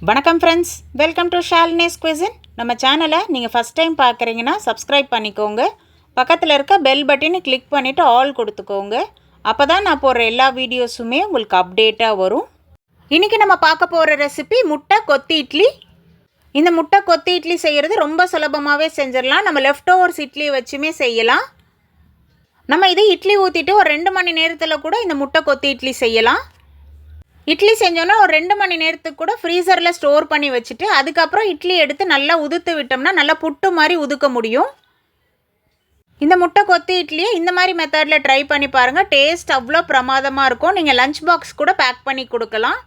வணக்கம் friends, welcome to Shalini's குயிசின். நம்ம சேனலை நீங்கள் ஃபஸ்ட் டைம் பார்க்குறீங்கன்னா சப்ஸ்கிரைப் பண்ணிக்கோங்க. பக்கத்தில் இருக்க பெல் பட்டனை கிளிக் பண்ணிவிட்டு ஆல் கொடுத்துக்கோங்க. அப்போ தான் நான் போடுற எல்லா வீடியோஸுமே உங்களுக்கு அப்டேட்டாக வரும். இன்றைக்கி நம்ம பார்க்க போகிற ரெசிபி முட்டை கொத்தி இட்லி. இந்த முட்டை கொத்தி இட்லி செய்கிறது ரொம்ப சுலபமாகவே செஞ்சிடலாம். நம்ம லெஃப்ட் ஓவர்ஸ் இட்லி வச்சுமே செய்யலாம். நம்ம இது இட்லி ஊற்றிட்டு ஒரு 2 மணி நேரத்தில் கூட இந்த முட்டை கொத்தி இட்லி செய்யலாம். இட்லி செஞ்சோன்னா ஒரு 2 மணி நேரத்துக்கு கூட ஃப்ரீசரில் ஸ்டோர் பண்ணி வச்சுட்டு அதுக்கப்புறம் இட்லி எடுத்து நல்லா உதுத்து விட்டோம்னா நல்லா புட்டு மாதிரி உதுக்க முடியும். இந்த முட்டை கொத்தி இட்லியை இந்த மாதிரி மெத்தடில் ட்ரை பண்ணி பாருங்கள். டேஸ்ட் அவ்வளோ பிரமாதமாக இருக்கும். நீங்கள் லஞ்ச் பாக்ஸ் கூட பேக் பண்ணி கொடுக்கலாம்.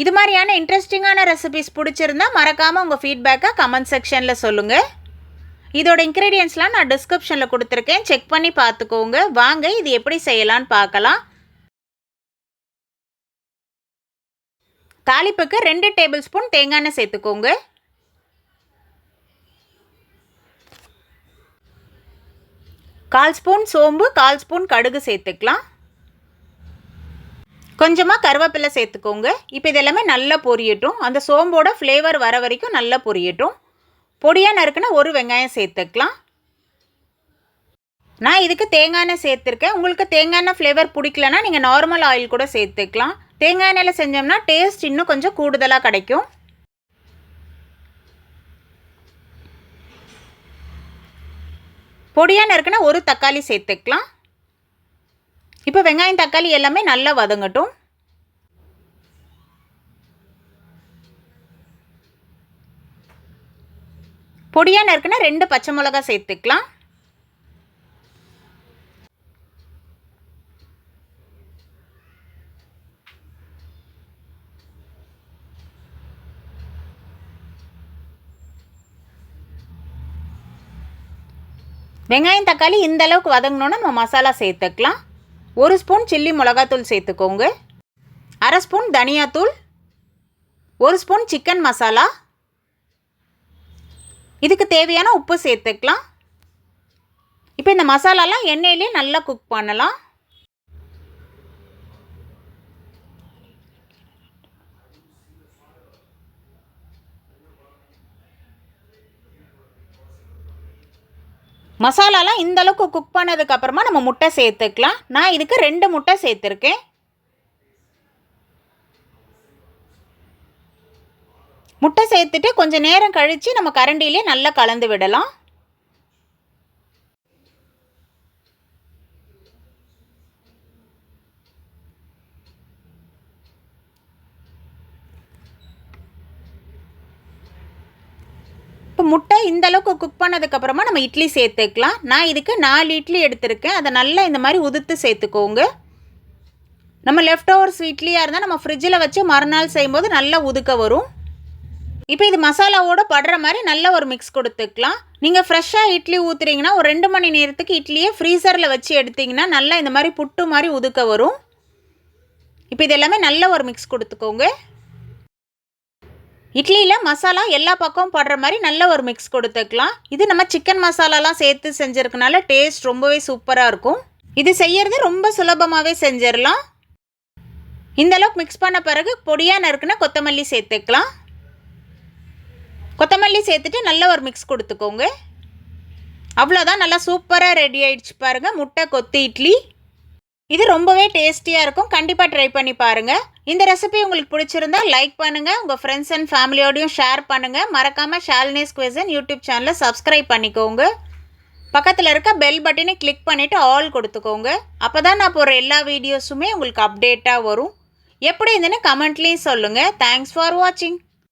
இது மாதிரியான இன்ட்ரெஸ்டிங்கான ரெசிபிஸ் பிடிச்சிருந்தா மறக்காமல் உங்கள் ஃபீட்பேக்கை கமெண்ட் செக்ஷனில் சொல்லுங்கள். இதோட இன்க்ரீடியன்ஸ்லாம் நான் டிஸ்கிரிப்ஷனில் கொடுத்துருக்கேன், செக் பண்ணி பார்த்துக்கோங்க. வாங்க இது எப்படி செய்யலான்னு பார்க்கலாம். தாளிப்புக்கு 2 டேபிள் ஸ்பூன் தேங்காய் எண்ணெய் சேர்த்துக்கோங்க. கால் ஸ்பூன் சோம்பு, 1/4 ஸ்பூன் கடுகு சேர்த்துக்கலாம். கொஞ்சமாக கருவேப்பிலை சேர்த்துக்கோங்க. இப்போ இதெல்லாமே நல்லா பொரியட்டும். அந்த சோம்போட ஃப்ளேவர் வர வரைக்கும் நல்லா பொரியட்டும். பொடியாக நறுக்குன்னா ஒரு வெங்காயம் சேர்த்துக்கலாம். நான் இதுக்கு தேங்காய் எண்ணெய் சேர்த்துருக்கேன். உங்களுக்கு தேங்காய் எண்ணெய் ஃப்ளேவர் பிடிக்கலன்னா நீங்கள் நார்மல் ஆயில் கூட சேர்த்துக்கலாம். தேங்காய் எண்ணெயில் செஞ்சோம்னா டேஸ்ட் இன்னும் கொஞ்சம் கூடுதலாக கிடைக்கும். பொடியாக நறுக்குன்னா ஒரு தக்காளி சேர்த்துக்கலாம். இப்போ வெங்காயம் தக்காளி எல்லாமே நல்லா வதங்கட்டும். பொடியாக நறுக்குன்னா 2 பச்சை மிளகாய் சேர்த்துக்கலாம். வெங்காயம் தக்காளி இந்த அளவுக்கு வதங்கணுன்னா நம்ம மசாலா சேர்த்துக்கலாம். 1 ஸ்பூன் சில்லி மிளகாத்தூள் சேர்த்துக்கோங்க. 1/2 ஸ்பூன் தனியாத்தூள், 1 ஸ்பூன் சிக்கன் மசாலா, இதுக்கு தேவையான உப்பு சேர்த்துக்கலாம். இப்போ இந்த மசாலாலாம் எண்ணெயிலே நல்லா குக் பண்ணலாம். மசாலாலாம் இந்த அளவுக்கு குக் பண்ணதுக்கப்புறமா நம்ம முட்டை சேர்த்துக்கலாம். நான் இதுக்கு 2 முட்டை சேர்த்துருக்கேன். முட்டை சேர்த்துட்டு கொஞ்சம் நேரம் கழித்து நம்ம கரண்டிலே நல்லா கலந்து விடலாம். இப்போ முட்டை இந்த அளவுக்கு குக் பண்ணதுக்கப்புறமா நம்ம இட்லி சேர்த்துக்கலாம். நான் இதுக்கு 4 இட்லி எடுத்திருக்கேன். அதை நல்லா இந்த மாதிரி உதுத்து சேர்த்துக்கோங்க. நம்ம லெஃப்ட் ஓவர்ஸ் இட்லியாக இருந்தால் நம்ம ஃப்ரிட்ஜில் வச்சு மறுநாள் செய்யும்போது நல்லா உதுக்க வரும். இப்போ இது மசாலாவோடு படுற மாதிரி நல்ல ஒரு மிக்ஸ் கொடுத்துக்கலாம். நீங்கள் ஃப்ரெஷ்ஷாக இட்லி ஊற்றுறீங்கன்னா ஒரு 2 மணி நேரத்துக்கு இட்லியை ஃப்ரீசரில் வச்சு எடுத்திங்கன்னா நல்லா இந்த மாதிரி புட்டு மாதிரி உதுக்க வரும். இப்போ இது எல்லாமே நல்ல ஒரு மிக்ஸ் கொடுத்துக்கோங்க. இட்லியில் மசாலா எல்லா பக்கமும் படுற மாதிரி நல்ல ஒரு மிக்ஸ் கொடுத்துக்கலாம். இது நம்ம சிக்கன் மசாலாலாம் சேர்த்து செஞ்சுருக்கனால டேஸ்ட் ரொம்பவே சூப்பராக இருக்கும். இது செய்கிறது ரொம்ப சுலபமாகவே செஞ்சிடலாம். இந்தளவுக்கு மிக்ஸ் பண்ண பிறகு பொடியாக நறுக்குன்னா கொத்தமல்லி சேர்த்துக்கலாம். கொத்தமல்லி சேர்த்துட்டு நல்ல ஒரு மிக்ஸ் கொடுத்துக்கோங்க. அவ்வளோதான், நல்லா சூப்பராக ரெடி ஆகிடுச்சு பாருங்கள் முட்டை கொத்தி இட்லி. இது ரொம்பவே டேஸ்டியாக இருக்கும். கண்டிப்பாக ட்ரை பண்ணி பாருங்கள். இந்த ரெசிபி உங்களுக்கு பிடிச்சிருந்தா லைக் பண்ணுங்கள், உங்கள் ஃப்ரெண்ட்ஸ் அண்ட் ஃபேமிலியோடையும் ஷேர் பண்ணுங்கள். மறக்காமல் ஷாலினிஸ் குயிசின் யூடியூப் சேனலை சப்ஸ்கிரைப் பண்ணிக்கோங்க. பக்கத்தில் இருக்க பெல் பட்டனை கிளிக் பண்ணிவிட்டு ஆல் கொடுத்துக்கோங்க. அப்போ தான் நான் போடுற எல்லா வீடியோஸுமே உங்களுக்கு அப்டேட்டாக வரும். எப்படி இருந்துன்னு கமெண்ட்லேயும் சொல்லுங்கள். தேங்க்ஸ் ஃபார் வாட்சிங்.